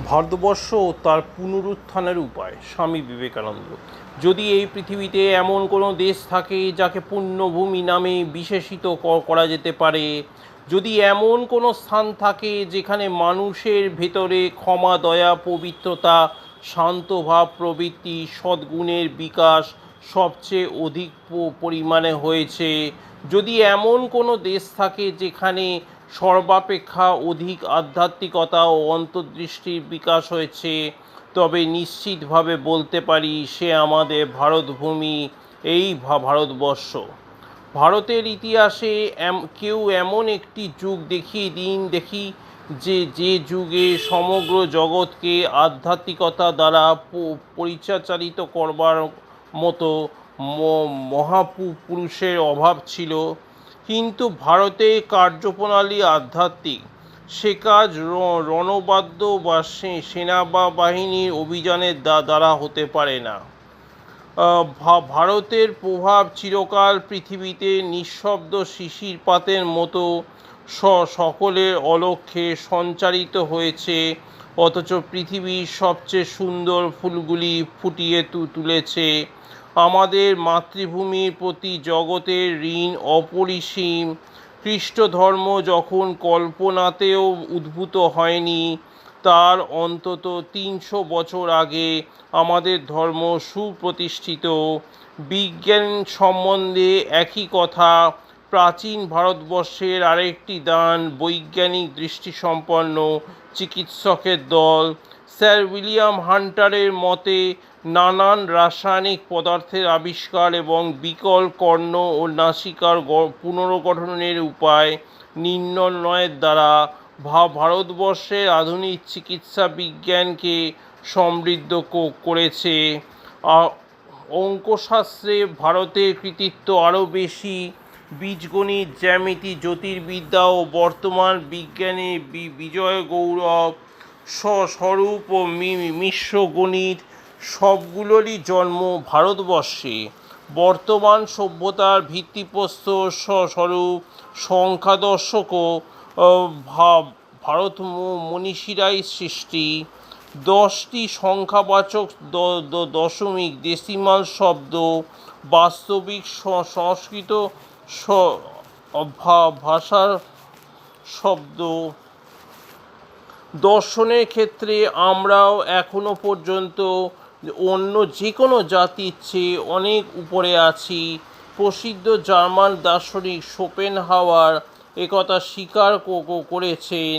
ভারতবর্ষ ও তার পুনরুত্থানের উপায়। স্বামী বিবেকানন্দ। যদি এই পৃথিবীতে এমন কোনো দেশ থাকে যাকে পুণ্যভূমি নামে বিশেষিত করা যেতে পারে, যদি এমন কোনো স্থান থাকে যেখানে মানুষের ভেতরে ক্ষমা, দয়া, পবিত্রতা, শান্তভাব প্রভৃতি সদ্গুণের বিকাশ সবচেয়ে অধিক পরিমাণে হয়েছে, যদি এমন কোনো দেশ থাকে যেখানে সর্বাপেক্ষা অধিক আধ্যাত্মিকতা ও অন্তর্দৃষ্টির বিকাশ হয়েছে, তবে নিশ্চিতভাবে বলতে পারি সে আমাদের ভারতভূমি, এই ভারতবর্ষ। ভারতের ইতিহাসে কেউ এমন একটি যুগ দেখিয়ে দিন দেখি যে যুগে সমগ্র জগৎকে আধ্যাত্মিকতা দ্বারা পরিচালিত করবার মতো মহাপুরুষের অভাব ছিল। কিন্তু ভারতে কার্যপ্রণালী আধ্যাত্মিক। সে কাজ রণবাদ্য বা সেনাবাহিনীর অভিযানের দ্বারা হতে পারে না। ভারতের প্রভাব চিরকাল পৃথিবীতে নিঃশব্দ শিশিরপাতের মতো সকলের অলক্ষ্যে সঞ্চারিত হয়েছে, অথচ পৃথিবীর সবচেয়ে সুন্দর ফুলগুলি ফুটিয়ে তুলেছে। আমাদের মাতৃভূমির প্রতি জগতের ঋণ অপরিসীম। খ্রিস্টধর্ম যখন কল্পনাতেও উদ্ভূত হয়নি, তার অন্তত ৩০০ বছর আগে আমাদের ধর্ম সুপ্রতিষ্ঠিত। বিজ্ঞান সম্বন্ধে একই কথা। প্রাচীন ভারতবর্ষের আরেকটি দান বৈজ্ঞানিক দৃষ্টিসম্পন্ন চিকিৎসকের দল। স্যার উইলিয়াম হান্টারের মতে নানান রাসায়নিক পদার্থের আবিষ্কার এবং বিকল কর্ণ ও নাসিকার পুনর্গঠনের উপায় নির্ণয়ের দ্বারা ভারতবর্ষের আধুনিক চিকিৎসা বিজ্ঞানকে সমৃদ্ধ করেছে। অঙ্কশাস্ত্রে ভারতের কৃতিত্ব আরও বেশি। বীজগণিত, জ্যামিতি, জ্যোতির্বিদ্যা ও বর্তমান বিজ্ঞানে বিজয় গৌরব, স্বরূপ ও মিশ্র গণিত সবগুলোরই জন্ম ভারতবর্ষে। বর্তমান সভ্যতার ভিত্তিপ্রস্তর স্বরূপ সংখ্যাদর্শকও ভারত মনীষীরাই সৃষ্টি। 10টি সংখ্যাবাচক দশমিক ডেসিমাল শব্দ বাস্তবিক সংস্কৃত ভাষার শব্দ। দর্শনের ক্ষেত্রে আমরাও এখনো পর্যন্ত অন্য যে কোনো জাতির চেয়ে অনেক উপরে আছি। প্রসিদ্ধ জার্মান দার্শনিক শোপেনহাওয়ার একথা স্বীকার করেছেন।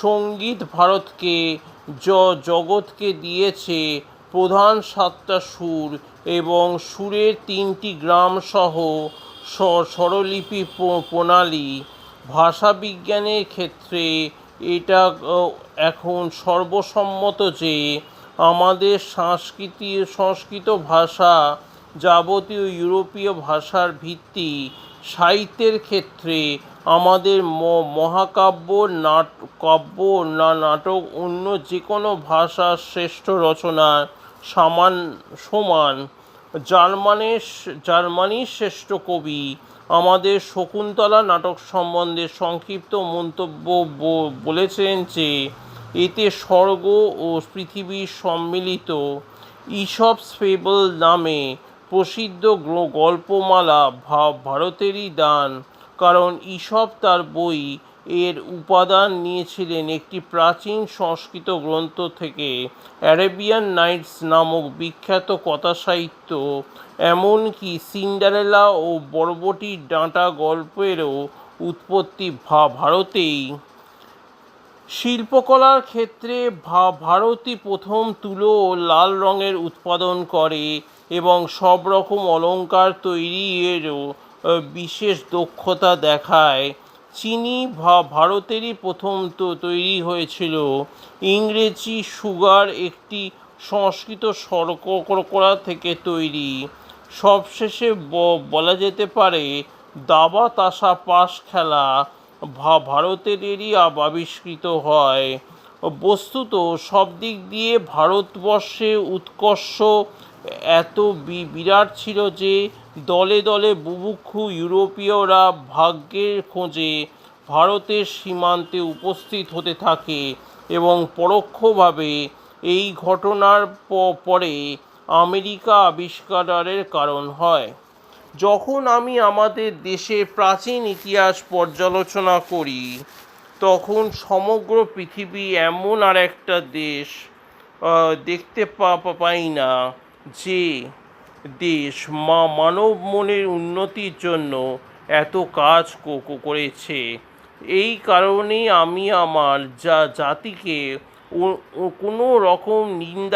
সঙ্গীত ভারতকে জগৎকে দিয়েছে প্রধান 7টা সুর এবং সুরের 3টি গ্রাম সহ স্বরলিপি প্রণালী। ভাষাবিজ্ঞানের ক্ষেত্রে এটা এখন সর্বসম্মত যে আমাদের সংস্কৃত ভাষা যাবতীয় ইউরোপীয় ভাষার ভিত্তি। সাহিত্যের ক্ষেত্রে আমাদের মহাকাব্য, নাটক অন্য যে কোনো ভাষার শ্রেষ্ঠ রচনার সমান। জার্মানির শ্রেষ্ঠ কবি আমাদের শকুন্তলা নাটক সম্বন্ধে সংক্ষিপ্ত মন্তব্য বলেছেন যে এতে স্বর্গ ও পৃথিবী সম্মিলিত। ঈশপস ফেবল নামে প্রসিদ্ধ গল্পমালা ভারতেরই দান, কারণ ঈশপ তার বই এর উপাদান নিয়েছিলেন একটি প্রাচীন সংস্কৃত গ্রন্থ থেকে, অ্যারাবিয়ান নাইটস নামক বিখ্যাত কথাসাহিত্য। এমনকি সিন্ডারেলা ও বরবটির ডাঁটা গল্পেরও উৎপত্তি ভারতেই। শিল্পকলার ক্ষেত্রে ভারতই প্রথম তুলো ও লাল রঙের উৎপাদন করে এবং সব রকম অলঙ্কার তৈরিরও বিশেষ দক্ষতা দেখায়। চিনি ভারতেরই প্রথম তৈরি হয়েছিল। ইংরেজি সুগার একটি সংস্কৃত শর্করা থেকে তৈরি। সবশেষে বলা যেতে পারে দাবা, তাসা, পাশ খেলা ভারতেরই আবিষ্কৃত হয়। বস্তুত সব দিক দিয়ে ভারতবর্ষে উৎকর্ষ এত বিরাট ছিল যে দলে দলে বুভুক্ষু ইউরোপীয়রা ভাগ্যের খোঁজে ভারতের সীমান্তে উপস্থিত হতে থাকে। এবং পরোক্ষভাবে এই ঘটনার পরে আমেরিকা আবিষ্কারের কারণ হয়। যখন আমি আমাদের দেশের প্রাচীন ইতিহাস পর্যালোচনা করি, তখন সমগ্র পৃথিবী এমন আর একটা দেশ দেখতে পাই না, যে দেশ মানব মনের উন্নতির জন্য এত কাজ করেছে। এই কারণেই আমি আমার জাতিকে কোনো রকম নিন্দা